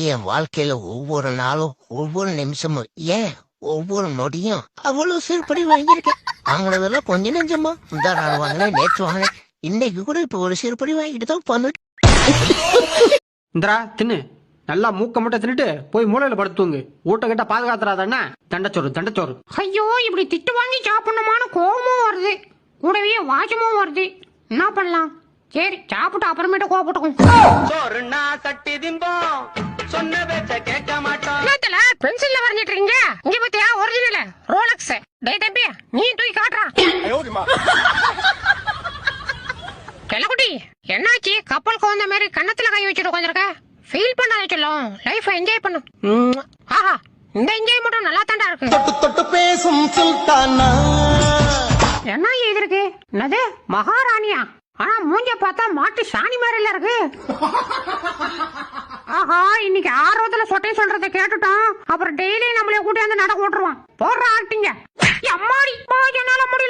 எனக்கு என் வாழ்க்கையில ஒவ்வொரு நாளும் ஒவ்வொரு நிமிஷமும் ஏன் ஒவ்வொரு நொடியும் அவ்வளவு சிறுபடி வாங்கியிருக்கேன். வாங்கினதெல்லாம் கொஞ்சம் நெஞ்சமா இந்த நாள் வாங்கினேன், நேற்று வாங்கினேன், இன்னைக்கு கூட இப்ப ஒரு சிறுபடி வாங்கிட்டு தான் பண்ணிட்டு. இந்தரா தின்னு நல்லா மூக்க மட்டும் தின்னுட்டு போய் மூலையில படுத்துங்க. ஊட்ட கிட்ட பாதுகாத்துறாதானே. தண்டச்சோறு. ஐயோ, இப்படி திட்டு வாங்கி சாப்பிடணுமான கோபமும் வருது, கூடவே வாசமும் வருது. என்ன பண்ணலாம்? சரி, சாப்பிட்டு அப்புறமேட்டு கோபப்பட்டுக்கும். பென்சில்ல வரைஞ்சிட்டு இருக்கீங்க. இங்க பத்தியா ஒரிஜினல் ரோலக்ஸ். டேய் தம்பி, நீ தூக்கி காட்டுறா. செல்லக்குட்டி, என்னாச்சு? கப்பல் கோந்த மாதிரி கண்ணத்துல கை வச்சுட்டு உட்காந்துருக்க. ஃபீல் பண்ணாத சொல்லும், லைஃப் என்ஜாய் பண்ணு. ஆஹா, இந்த என்ஜாய் மட்டும் நல்லா தாண்டா இருக்கு. தொட்டு பேசும் சுல்தானா. என்ன எழுதிருக்கு? என்னது மகாராணியா? ஆனா மூஞ்ச பார்த்தா மாட்டு சாணி மாதிரில இருக்கு. ஆஹா, இன்னைக்கு ஆர்வத்துல சொட்டை சொல்றத கேட்டுட்டோம். அப்புறம் டெய்லி நம்மளே கூட்டி வந்து நடக்க விட்டுருவான். போடுற ஆக்டிங்க. அம்மாடி, என்னால முடியல.